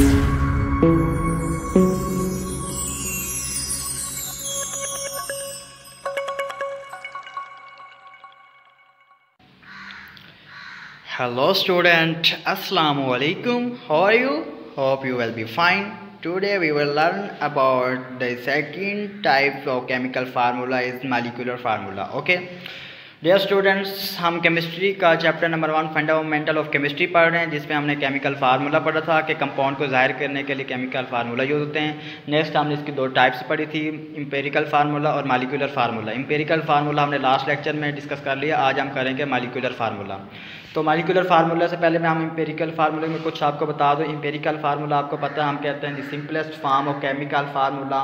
Hello student, Assalamu alaikum. How are you? Hope you will be fine. Today we will learn about the second type of chemical formula is molecular formula. Okay. Dear students, हम chemistry का chapter number 1 fundamental of chemistry पढ़ रहे हैं, जिसमें हमने chemical formula पढ़ा था कि कंपाउंड को ज़ाहिर करने के लिए केमिकल फार्मूला यूज़ होते हैं। नेक्स्ट हमने इसकी दो टाइप्स पढ़ी थी, इंपेरिकल फार्मूला और मॉलिक्यूलर फार्मूला। इंपेरिकल फार्मूला हमने लास्ट लेक्चर में डिस्कस कर लिया, आज हम करेंगे मॉलिक्यूलर फार्मूला। तो मॉलिक्यूलर फार्मूला से पहले मैं हम इंपेरिकल फार्मूले में कुछ आपको बता दूं। इंपेरिकल फार्मूला आपको पता है, हम कहते हैं the simplest form of chemical formula,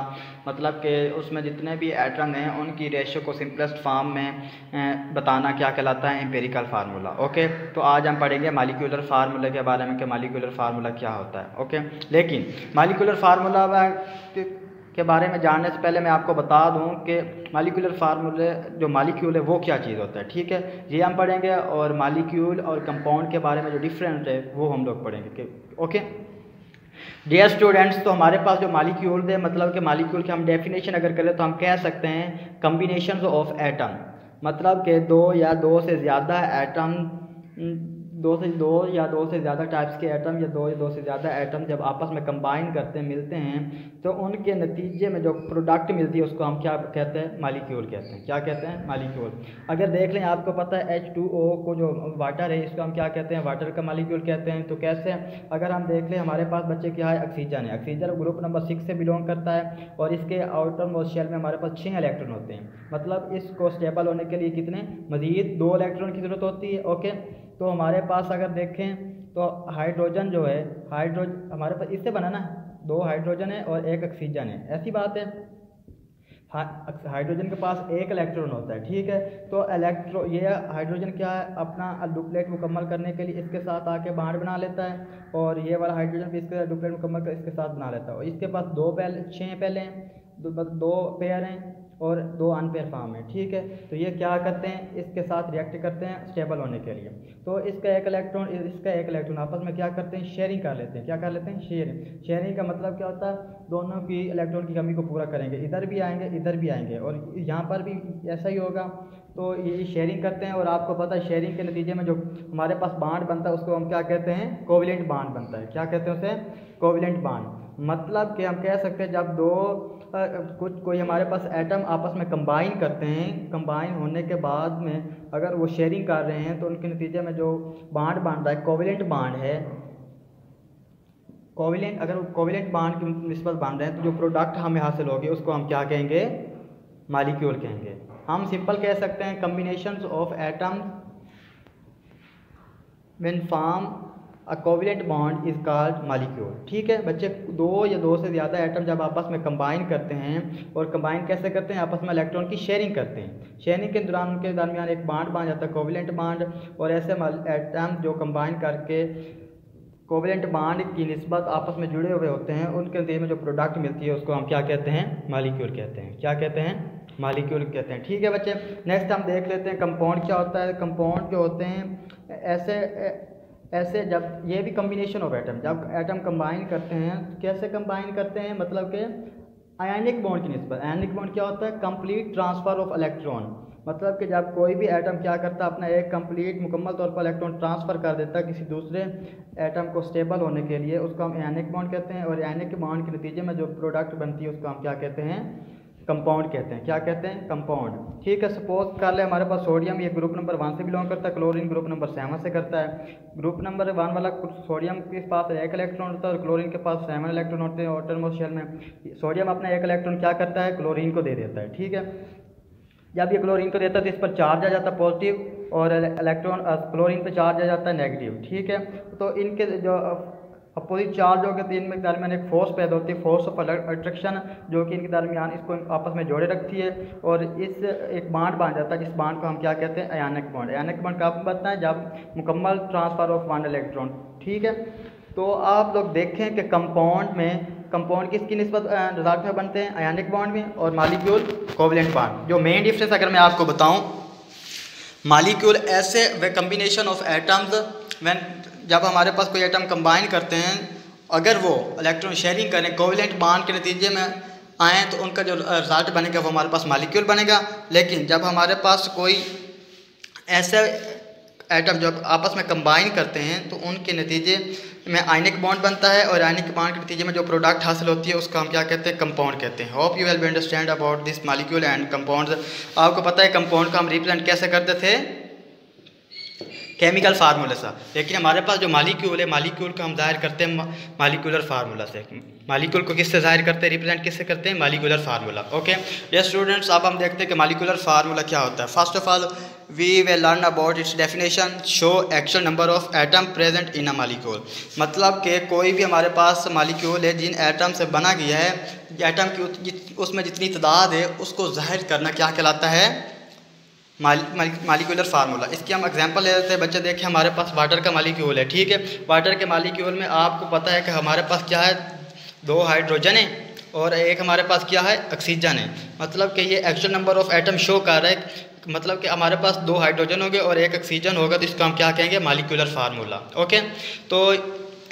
मतलब कि उसमें जितने भी एटम हैं उनकी रेशियो को सिंपलेस्ट फॉर्म में बताना क्या कहलाता है, इंपेरिकल फार्मूला। ओके, तो आज हम पढ़ेंगे मॉलिक्यूलर फार्मूले के बारे में कि मॉलिक्यूलर फार्मूला क्या होता है। ओके, लेकिन मॉलिक्यूलर फार्मूला के बारे में जानने से पहले मैं आपको बता दूं कि मॉलिक्यूलर फार्मूले जो मॉलिक्यूल है वो क्या चीज़ होता है। ठीक है, ये हम पढ़ेंगे, और मॉलिक्यूल और कंपाउंड के बारे में जो डिफरेंस है वो हम लोग पढ़ेंगे। ओके डियर स्टूडेंट्स, तो हमारे पास जो मॉलिक्यूल है, मतलब कि मॉलिक्यूल की हम डेफिनेशन अगर करें तो हम कह सकते हैं कम्बिनेशन ऑफ एटम, मतलब कि दो या दो से ज़्यादा एटम, दो या दो से ज़्यादा टाइप्स के एटम या दो से ज़्यादा एटम जब आपस में कंबाइन करते हैं, मिलते हैं, तो उनके नतीजे में जो प्रोडक्ट मिलती है उसको हम क्या कहते हैं, मॉलिक्यूल कहते हैं। क्या कहते हैं, मॉलिक्यूल। अगर देख लें, आपको पता है H2O को जो वाटर है इसको हम क्या कहते हैं, वाटर का मॉलिक्यूल कहते हैं। तो कैसे, अगर हम देख लें, हमारे पास बच्चे क्या है, ऑक्सीजन है। ऑक्सीजन ग्रुप नंबर 6 से बिलोंग करता है, और इसके आउटर मोस्ट शेल में हमारे पास 6 इलेक्ट्रॉन होते हैं। मतलब इसको स्टेबल होने के लिए कितने, मज़ीद 2 इलेक्ट्रॉन की ज़रूरत होती है। ओके, तो हमारे पास अगर देखें तो हाइड्रोजन जो है, हाइड्रोजन हमारे पास इससे बना ना, 2 हाइड्रोजन है और 1 ऑक्सीजन है, ऐसी बात है। हाइड्रोजन के पास 1 इलेक्ट्रॉन होता है। ठीक है, तो ये हाइड्रोजन क्या है, अपना डुप्लेट मुकम्मल करने के लिए इसके साथ आके बॉन्ड बना लेता है, और ये वाला हाइड्रोजन भी इसके डुप्लेट मुकम्मल कर इसके साथ बना लेता है। और इसके पास 6 पहले हैं, 2 पेयर हैं और 2 अनपेयर फॉर्म है। ठीक है, तो ये क्या करते हैं, इसके साथ रिएक्ट करते हैं स्टेबल होने के लिए। तो इसका 1 इलेक्ट्रॉन इसका 1 इलेक्ट्रॉन आपस में क्या करते हैं, शेयरिंग कर लेते हैं। क्या कर लेते हैं, शेयरिंग। शेयरिंग का मतलब क्या होता है, दोनों की इलेक्ट्रॉन की कमी को पूरा करेंगे, इधर भी आएंगे इधर भी आएंगे, और यहाँ पर भी ऐसा ही होगा। तो ये शेयरिंग करते हैं, और आपको पता है शेयरिंग के नतीजे में जो हमारे पास बॉन्ड बनता है उसको हम क्या कहते हैं, कोवेलेंट बॉन्ड बनता है। क्या कहते हैं उसे, कोवेलेंट बॉन्ड। मतलब कि हम कह सकते हैं जब कोई हमारे पास एटम आपस में कंबाइन करते हैं, कंबाइन होने के बाद में अगर वो शेयरिंग कर रहे हैं तो उनके नतीजे में जो बॉन्ड बन रहा है, कोवेलेंट बॉन्ड है, कोवेलेंट, अगर कोवेलेंट बॉन्ड की निस्बत बन रहे हैं तो जो प्रोडक्ट हमें हासिल होगी उसको हम क्या कहेंगे, मॉलिक्यूल कहेंगे। हम सिंपल कह सकते हैं combinations of atoms when form a covalent bond is called molecule. ठीक है बच्चे, 2 या 2 से ज़्यादा एटम जब आपस में कंबाइन करते हैं, और कंबाइन कैसे करते हैं, आपस में इलेक्ट्रॉन की शेयरिंग करते हैं। शेयरिंग के दौरान उनके दरमियान एक बॉन्ड बन जाता है, कोवेलेंट बॉन्ड, और ऐसे एटम जो कंबाइन करके कोवेलेंट बॉन्ड की निस्बत आपस में जुड़े हुए होते हैं, उनके नतीजे में जो प्रोडक्ट मिलती है उसको हम क्या कहते हैं, मॉलिक्यूल कहते हैं। क्या कहते हैं, मॉलिक्यूल कहते हैं। ठीक है बच्चे, नेक्स्ट हम देख लेते हैं कंपाउंड क्या होता है। कंपाउंड जो होते हैं ऐसे जब ये भी कम्बिनेशन ऑफ एटम, जब एटम कंबाइन करते हैं, कैसे कंबाइन करते हैं, मतलब कि आयनिक बॉन्ड की निस्बत। आयनिक बॉन्ड क्या होता है, कंप्लीट ट्रांसफ़र ऑफ इलेक्ट्रॉन, मतलब कि जब कोई भी एटम क्या करता है, अपना एक कंप्लीट मुकम्मल तौर पर इलेक्ट्रॉन ट्रांसफ़र कर देता है किसी दूसरे एटम को स्टेबल होने के लिए, उसको हम आयनिक बॉन्ड कहते हैं। और आयनिक बॉन्ड के नतीजे में जो प्रोडक्ट बनती है उसको हम क्या कहते हैं, कंपाउंड कहते हैं। क्या कहते हैं, कंपाउंड। ठीक है, सपोज कर ले हमारे पास सोडियम, ये ग्रुप नंबर 1 से बिलोंग करता है, क्लोरीन ग्रुप नंबर 7 से करता है। ग्रुप नंबर 1 वाला सोडियम के पास 1 इलेक्ट्रॉन होता है, और क्लोरीन के पास 7 इलेक्ट्रॉन होते हैं। आउटरमोस्ट शेल में सोडियम अपना 1 इलेक्ट्रॉन क्या करता है, क्लोरीन को दे देता है। ठीक है, जब ये क्लोरीन को देता है तो इस पर चार्ज आ जाता है पॉजिटिव, और इलेक्ट्रॉन क्लोरीन पर चार्ज आ जाता है नेगेटिव। ठीक है, तो इनके जो अपोजिट चार्ज हो गए तो इनके दरमियान एक फोर्स पैदा होती है, फोर्स ऑफ अट्रैक्शन, जो कि इनके दरमियान इसको आपस में जोड़े रखती है, और इस एक बॉन्ड बन जाता है, जिस बॉन्ड को हम क्या कहते हैं, आयनिक बॉन्ड। आयनिक बॉन्ड कब बनता है, जब मुकम्मल ट्रांसफ़र ऑफ 1 इलेक्ट्रॉन। ठीक है, तो आप लोग देखें कि कंपाउंड किसकी निस्बत रिजल्ट में बनते हैं, आयनिक बॉन्ड में, और मॉलिक्यूल कोवेलेंट बॉन्ड। जो मेन डिफरेंस अगर मैं आपको बताऊं, मॉलिक्यूल ऐसे वे कम्बिनेशन ऑफ एटम्स व्हेन जब हमारे पास कोई एटम कंबाइन करते हैं अगर वो इलेक्ट्रॉन शेयरिंग करें कोवेलेंट बॉन्ड के नतीजे में आए तो उनका जो रिजल्ट बनेगा वो हमारे पास मॉलिक्यूल बनेगा। लेकिन जब हमारे पास कोई ऐसे एटम जब आपस में कंबाइन करते हैं तो उनके नतीजे में आयनिक बॉन्ड बनता है और आयनिक बॉन्ड के नतीजे में जो प्रोडक्ट हासिल होती है उसका हम क्या कहते हैं, कंपाउंड कहते हैं। Hope you will be understand about this molecule and compounds. आपको पता है कंपाउंड का हम रिप्रेजेंट कैसे करते थे, केमिकल फार्मूला से। लेकिन हमारे पास जो मॉलिक्यूल है, मॉलिक्यूल को हम जाहिर करते हैं मॉलिक्यूलर फार्मूला से। मॉलिक्यूल को किससे जाहिर करते हैं, रिप्रेजेंट किससे करते हैं, molecular formula. Okay yes students, अब हम देखते हैं कि मॉलिक्यूलर फार्मूला क्या होता है। First of all we will learn about its definition. Show actual number of atom present in a molecule. मतलब कि कोई भी हमारे पास मॉलिक्यूल है जिन एटम से बना गया है, एटम की उसमें जितनी तादाद है उसको जाहिर करना क्या कहलाता है, मॉलिक्यूलर फार्मूला। इसकी हम एग्जांपल ले लेते हैं। बच्चे देखिए हमारे पास वाटर का मॉलिक्यूल है, ठीक है। वाटर के मॉलिक्यूल में आपको पता है कि हमारे पास क्या है, 2 हाइड्रोजन है और एक हमारे पास क्या है, ऑक्सीजन है। मतलब कि ये actual number of atom show कर रहा है। मतलब कि हमारे पास 2 हाइड्रोजन होंगे और एक ऑक्सीजन होगा, तो इसको हम क्या कहेंगे, मॉलिक्यूलर फार्मूला। ओके, तो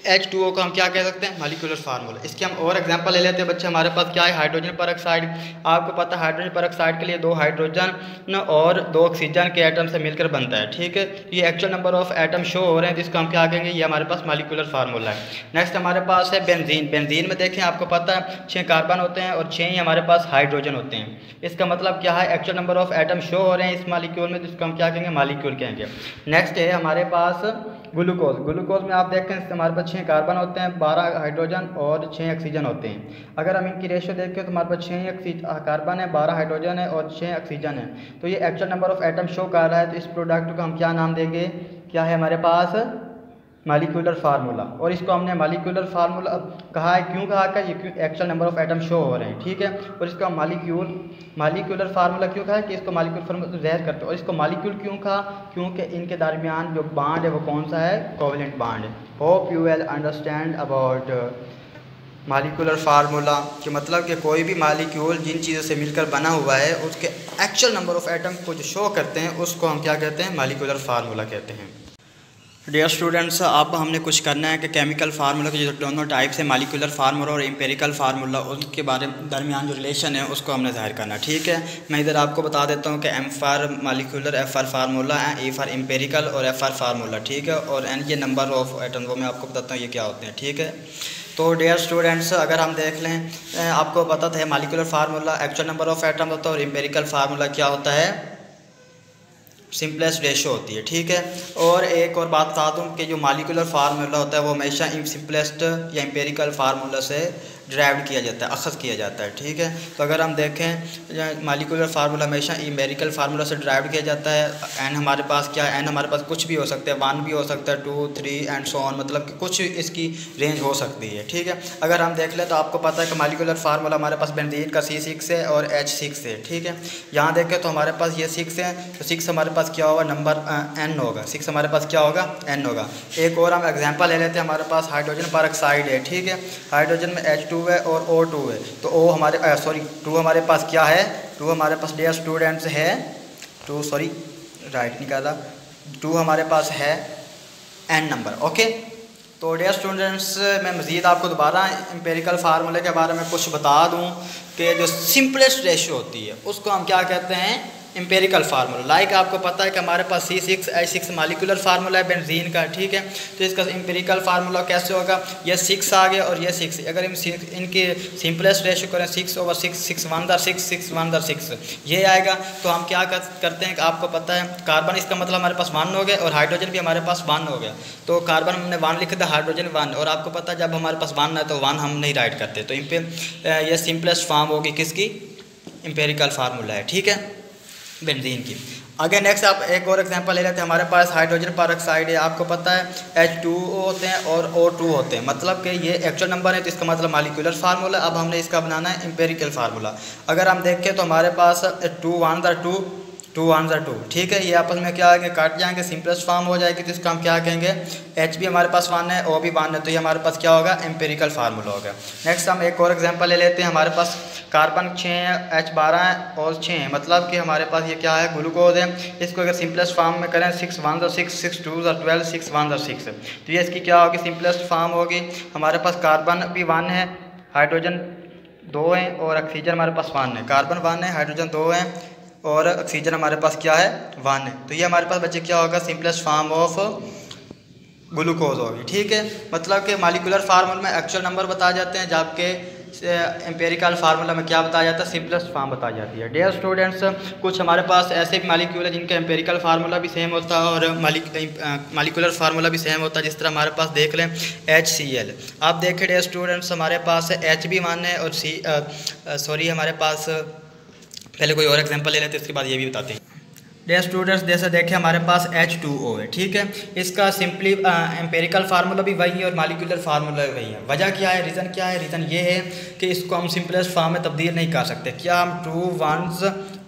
H2O को हम क्या कह सकते हैं, मॉलिक्यूलर फार्मूला। इसके हम और एग्जांपल ले लेते हैं। बच्चे हमारे पास क्या है, हाइड्रोजन परऑक्साइड। आपको पता है हाइड्रोजन परऑक्साइड के लिए 2 हाइड्रोजन और 2 ऑक्सीजन के एटम से मिलकर बनता है, ठीक है। ये actual number of atom show हो रहे हैं, जिसको हम क्या कहेंगे, ये हमारे पास मॉलिक्यूलर फार्मूला है। नेक्स्ट हमारे पास है बेंजीन। बेंजीन में देखें आपको पता है 6 कार्बन होते हैं और 6 ही हमारे पास हाइड्रोजन होते हैं। इसका मतलब क्या है, actual number of atom show हो रहे हैं इस मॉलिक्यूल में, जिसको हम क्या कहेंगे, मॉलिक्यूल कहेंगे। नेक्स्ट है हमारे पास ग्लूकोज। ग्लूकोज में आप देखें हमारे पास 6 कार्बन होते हैं, 12 हाइड्रोजन और 6 ऑक्सीजन होते हैं। अगर हम इनकी रेशियो देखें तो हमारे पास 6 कार्बन है, 12 हाइड्रोजन है और 6 ऑक्सीजन है। तो ये actual number of atom show कर रहा है। तो इस प्रोडक्ट को हम क्या नाम देंगे, क्या है हमारे पास, मॉलिक्यूलर फार्मूला। और इसको हमने मॉलिक्यूलर फार्मूला कहा है, क्यों कहा है, ये actual number of atom show हो रहे हैं, ठीक है। और इसका मॉलिक्यूलर फार्मूला क्यों कहा है कि इसको मॉलिक्यूलर फार्मूला ज़ाहिर करते हैं। और इसको मॉलिक्यूल क्यों कहा, क्योंकि इनके दरमियान जो बॉन्ड है वो कौन सा है, कोवेलेंट बॉन्ड है। Hope you will understand about molecular formula. कि मतलब कि कोई भी मॉलिक्यूल जिन चीज़ों से मिलकर बना हुआ है उसके एक्चुअल नंबर ऑफ एटम को जो शो करते हैं उसको हम क्या कहते हैं, मॉलिक्यूलर फार्मूला कहते हैं। डियर स्टूडेंट्स, अब हमने कुछ करना है कि केमिकल फार्मूला के जो दोनों टाइप्स है, मॉलिक्यूलर फार्मूला और एम्पेरिकल फार्मूला, उनके बारे में दरमियान जो रिलेशन है उसको हमने ज़ाहिर करना, ठीक है। मैं इधर आपको बता देता हूँ कि M for molecular, F for formula, E for empirical और F फॉर फार्मूला, ठीक है। और N ये नंबर ऑफ एटम, वो मैं आपको बताता हूँ ये क्या होते हैं, ठीक है। तो डियर स्टूडेंट्स, अगर हम देख लें, आपको पता था molecular formula actual number of atom होता है और एम्पेरिकल फार्मूला क्या होता है, सिंपलेस्ट रेशो होती है, ठीक है। और एक और बात बता दूँ कि जो मॉलिक्यूलर फार्मूला होता है वो हमेशा सिंपलेस्ट या एम्पेरिकल फार्मूला से ड्राइव किया जाता है, अखज़ किया जाता है, ठीक है। तो अगर हम देखें मॉलिक्यूलर फार्मूला हमेशा एम्पेरिकल फार्मूला से ड्राइव किया जाता है। एन हमारे पास क्या है, एन हमारे पास कुछ भी हो सकता है, 1 भी हो सकता है, 2, 3 एंड सो ऑन, मतलब कि कुछ इसकी रेंज हो सकती है, ठीक है। अगर हम देख लें तो आपको पता है कि मॉलिक्यूलर फार्मूला हमारे पास बेंजीन का C6 है और H6 है, ठीक है। यहाँ देखें तो हमारे पास ये 6 है, तो 6 हमारे पास क्या होगा, नंबर N होगा, 6 हमारे पास क्या होगा, N होगा। एक और हम एग्जाम्पल ले लेते हैं, हमारे पास हाइड्रोजन परऑक्साइड है, ठीक है। हाइड्रोजन में H2 है और O2 है। तो O हमारे 2 हमारे पास क्या है, 2 हमारे पास डियर स्टूडेंट्स है 2, राइट निकाला, 2 हमारे पास है N नंबर, ओके। तो डियर स्टूडेंट्स, मैं मज़ीद आपको दोबारा एम्पेरिकल फार्मूले के बारे में कुछ बता दूं कि जो सिंपलेस्ट रेशियो होती है उसको हम क्या कहते हैं, एम्पेरिकल फार्मूला। लाइक आपको पता है कि हमारे पास C6H6 मॉलिक्यूलर फार्मूला है बेंजीन का, ठीक है। तो इसका एम्पेरिकल फार्मूला कैसे होगा, ये 6 आ गया और ये 6, अगर हम इनके सिंपलेस्ट रेशियो करें 6/6, 6 1 6, 6 1 6, ये आएगा। तो हम क्या करते हैं कि आपको पता है कार्बन, इसका मतलब हमारे पास 1 हो गया और हाइड्रोजन भी हमारे पास 1 हो गया। तो कार्बन हमने 1 लिखा था, हाइड्रोजन 1, और आपको पता है जब हमारे पास 1 है तो 1 हम नहीं राइट करते। तो ये सिंपलेस्ट फॉर्म होगी किसकी, एम्पेरिकल फार्मूला है, ठीक है, बेंजीन की। आगे नेक्स्ट आप एक और एग्जांपल ले लेते हैं, हमारे पास हाइड्रोजन परऑक्साइड है, आपको पता है H2O होते हैं और O2 होते हैं, मतलब कि ये एक्चुअल नंबर है, तो इसका मतलब मॉलिक्यूलर फार्मूला। अब हमने इसका बनाना है एम्पेरिकल फार्मूला। अगर हम देखें तो हमारे पास 2 1 2, 2 1 2, ठीक है। ये आपस में क्या आएंगे, काट जाएंगे, सिंपलेस्ट फॉर्म हो जाएगी। तो इसका हम क्या कहेंगे, H भी हमारे पास 1 है, O भी 1 है, तो ये हमारे पास क्या होगा, एम्पेरिकल फार्मूला होगा। नेक्स्ट हम एक और एग्जांपल ले लेते हैं, हमारे पास कार्बन 6 है, H12 और 6 है, मतलब कि हमारे पास ये क्या है, ग्लूकोज है। इसको अगर सिंपलेस्ट फॉर्म में करें 6 1 और 6 6 2 और 12 6 1 और 6, तो ये इसकी क्या होगी, सिंपलेस्ट फॉर्म होगी। हमारे पास कार्बन भी 1 है, हाइड्रोजन 2 है और ऑक्सीजन हमारे पास 1 है। कार्बन 1 है, हाइड्रोजन 2 है और ऑक्सीजन हमारे पास क्या है, 1 है। तो ये हमारे पास बच्चे क्या होगा, सिंपलेस्ट फॉर्म ऑफ ग्लूकोज होगी। ठीक है, मतलब कि मालिकुलर फार्मूला में एक्चुअल नंबर बताए जाते हैं, जबकि एम्पेरिकल फार्मूला में क्या बताया जाता है, सिंपलेस्ट फॉर्म बताई जाती है। डियर स्टूडेंट्स, कुछ हमारे पास ऐसे भी मालिक्यूल है जिनका एम्पेरिकल फार्मूला भी सेम होता है और मालिकुलर फार्मूला भी सेम होता है। जिस तरह हमारे पास देख लें HCl, आप देखें डियर स्टूडेंट्स, हमारे पास H भी 1 है और हमारे पास पहले कोई और एग्जांपल ले लेते हैं, इसके बाद ये भी बताते हैं। डियर स्टूडेंट्स, जैसे देखें हमारे पास H2O है। ठीक है, इसका सिंपली एम्पेरिकल फार्मूला भी वही है और मालिकुलर फार्मूला भी वही है। वजह क्या है, रीज़न क्या है, रीज़न ये है कि इसको हम सिंपलेस्ट फॉर्म में तब्दील नहीं कर सकते। क्या हम 2 1s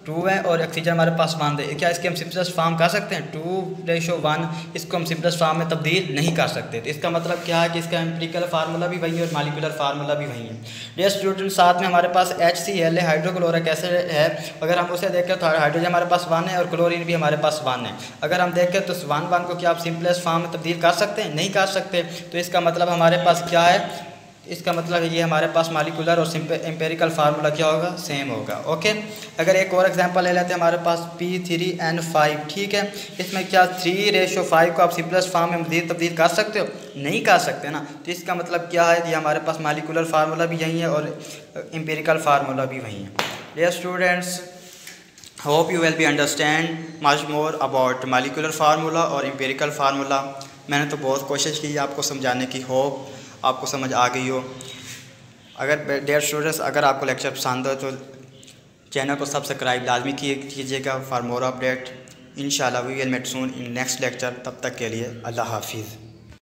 2 है और ऑक्सीजन हमारे पास 1 है, क्या इसके हम सिंपलेस्ट फॉर्म कर सकते हैं, 2:1, इसको हम सिंपलेस्ट फॉर्म में तब्दील नहीं कर सकते। तो इसका मतलब क्या है कि इसका एम्पेरिकल फार्मूला भी वही है और मालिकुलर फार्मूला भी वही है। डियर स्टूडेंट, साथ में हमारे पास HCl है, हाइड्रोक्लोरिक एसिड है। अगर हम उसे देखें तो हाइड्रोजन हमारे पास 1 है और क्लोरीन भी हमारे पास 1 है। अगर हम देखें तो 1 को क्या आप सिंपलेस्ट फॉर्म में तब्दील कर सकते हैं, नहीं कर सकते। तो इसका मतलब हमारे पास क्या है, इसका मतलब ये हमारे पास मालिकुलर और एम्पेरिकल फार्मूला क्या होगा, सेम होगा। ओके, अगर एक और एग्जांपल ले लेते हैं, हमारे पास P3N5। ठीक है, इसमें क्या 3:5 को आप सिंपलेस्ट फॉर्म में मज़ीद तब्दील कर सकते हो, नहीं कर सकते ना। तो इसका मतलब क्या है, ये हमारे पास मालिकुलर फार्मूला भी यही है और एम्पेरिकल फार्मूला भी वही है। Dear students, hope you will be understand much more about molecular formula और एम्पेरिकल फार्मूला। मैंने तो बहुत कोशिश की आपको समझाने की, होप आपको समझ आ गई हो। अगर डियर स्टूडेंट्स, अगर आपको लेक्चर पसंद हो तो चैनल को सब्सक्राइब लाजमी कीजिएगा फॉर मोर अपडेट। इंशाल्लाह we will meet soon in next lecture. तब तक के लिए अल्लाह हाफिज़।